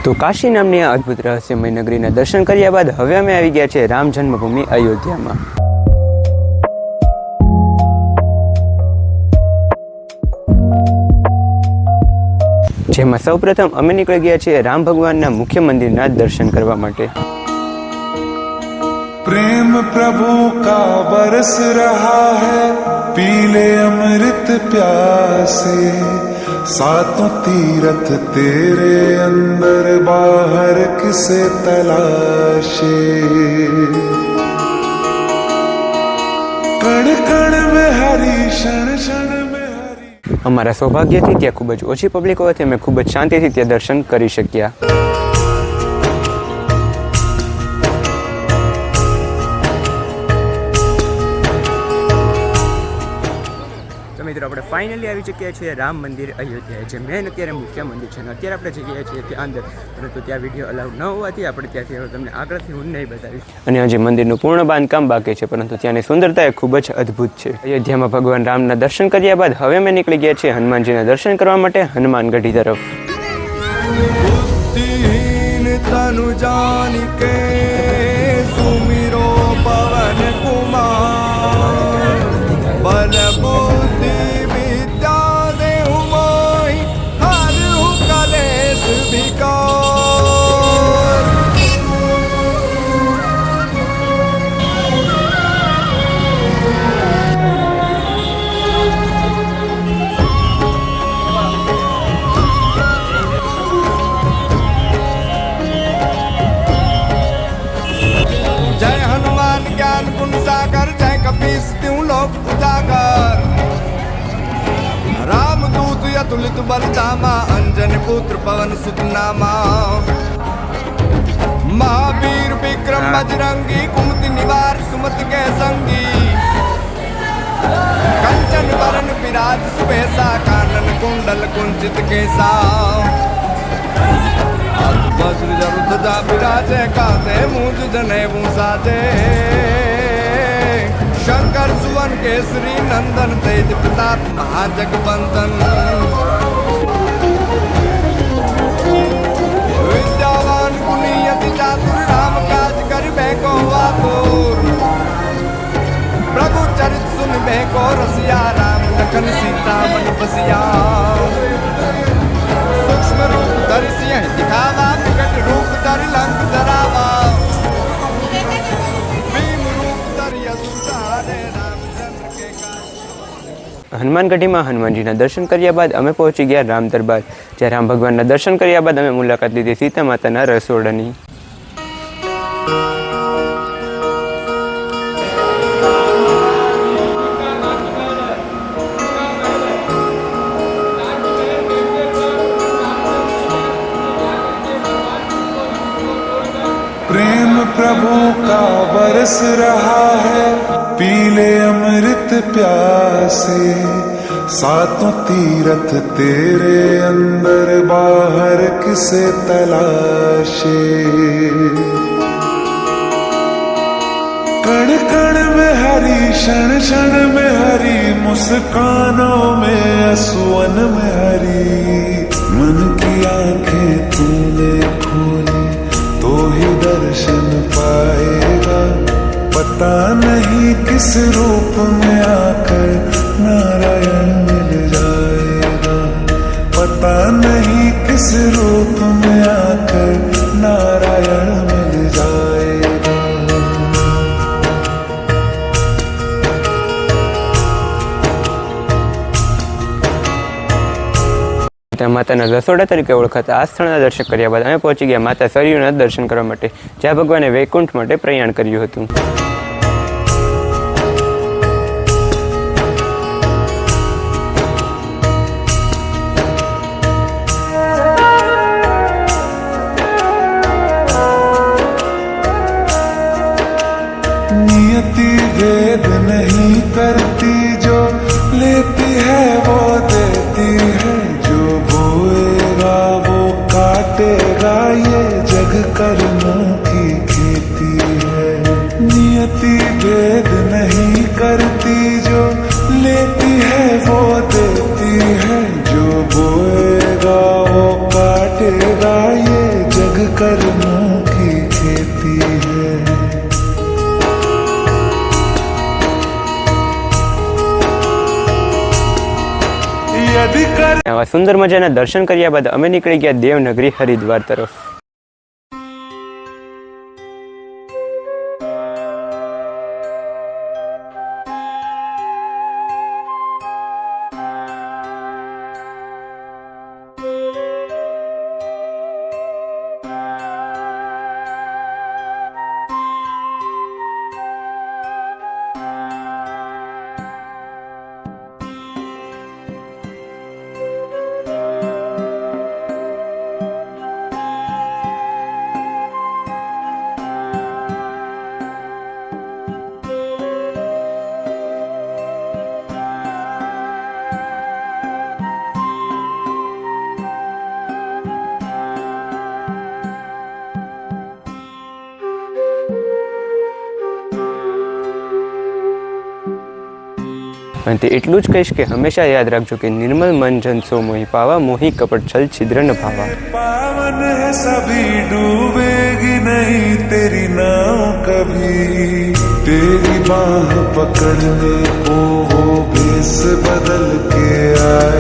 તો કાશી નામની આ અદ્ભુત રહસ્યમય નગરીના દર્શન કર્યા બાદ હવે અમે આવી ગયા છે રામ જન્મભૂમિ અયોધ્યામાં। જેમાં સૌપ્રથમ અમે નીકળી ગયા છીએ રામ ભગવાનના મુખ્ય મંદિરના દર્શન કરવા માટે। प्रेम प्रभु का बरस रहा है पीले अमृत प्यासे सातों तीरथ तेरे अंदर बाहर किसे तलाशे कण कण में हरी क्षण क्षण में हरी। અમારા સૌભાગ્યથી ત્યાં ખૂબ જ ઓછી પબ્લિક હોવાથી અમે ખૂબ જ શાંતિથી ત્યાં દર્શન કરી શક્યા। મિત્રો આપણે ફાઇનલી આવી ચૂક્યા છીએ રામ મંદિર અયોધ્યા, જે મેન અત્યારે મુખ્ય મંદિર છે। અત્યારે આપણે જઈ ગયા છીએ ત્યાં અંદર, પરંતુ ત્યાં વિડીયો અલાઉડ ન હોવાથી આપણે ત્યાંથી તમને આગળથી હું નહીં બતાવીશ। અને હજી મંદિરનું પૂર્ણ બાંધકામ બાકી છે, પરંતુ ત્યાંની સુંદરતા એ ખૂબ જ અદ્ભુત છે। અયોધ્યામાં ભગવાન રામના દર્શન કર્યા બાદ હવે અમે નીકળી ગયા છીએ હનુમાનજીના દર્શન કરવા માટે હનુમાનગઢી તરફ। तुलित बलदामा अंजन पुत्र पवन सुत नामा महावीर विक्रम बजरंगी कुमति निवार सुमति के संगी कंचन वरण विराज सुबेसा कानन कुंडल कुंचित केसा वज्र जरुधा विराजे काते मुझ जने साजे शंकर सुवन केसरी नंदन तेज प्रताप महाजगबंदन विद्यावान गुणियति चातुर राम काज करिबे को आतुर प्रभु चरित सुनबे को रसिया राम लखन सीता मन बसिया। सूक्ष्म रूप धरि सिंह दिखावा विकट रूप धरि लंक धरावा હનુમાનગઢીમાં હનુમાનજીના દર્શન કર્યા બાદ અમે પહોંચી ગયા રામ દરબાર, જ્યાં રામ ભગવાનના દર્શન કર્યા બાદ અમે મુલાકાત લીધી સીતા માતાના રસોડાની। प्रेम प्रभु का बरस रहा है पीले अमृत प्यासे सातों तीरथ तेरे अंदर बाहर किसे तलाशे कण कण में हरी क्षण क्षण में हरी मुस्कानों में असुवन में हरी मन की आंखें तूने खोली तो ही दर्शन पाएगा पता नहीं किस रूप में आकर नारायण मिल जाएगा पता नहीं किस रूप में आकर नारायण मिल जाएगा। માતાના રસોડા તરીકે ઓળખાતા આ સ્થળના દર્શન કર્યા બાદ અમે પહોંચી ગયા માતા સરયુના દર્શન કરવા માટે, જ્યાં ભગવાને વૈકુંઠ માટે પ્રયાણ કર્યું હતું। नियति भेद नहीं करती जो लेती है वो देती है जो बोएगा वो काटेगा ये जग कर्मों की खेती है। नियति भेद नहीं करती जो लेती है वो देती है जो बोएगा वो काटेगा ये આવા સુંદર મજાના દર્શન કર્યા બાદ અમે નીકળી ગયા દેવનગરી હરિદ્વાર તરફ. અને તે એટલું જ કહીશ કે હંમેશા યાદ રાખજો કે નિર્મલ મન જન સો મોહી પાવા, મોહી કપટ છલ છિદ્ર ન ભાવા. पावन है सभी डूबेगी नहीं तेरी नाव कभी, तेरी बाह पकड़ने को वो भेस बदल के आए.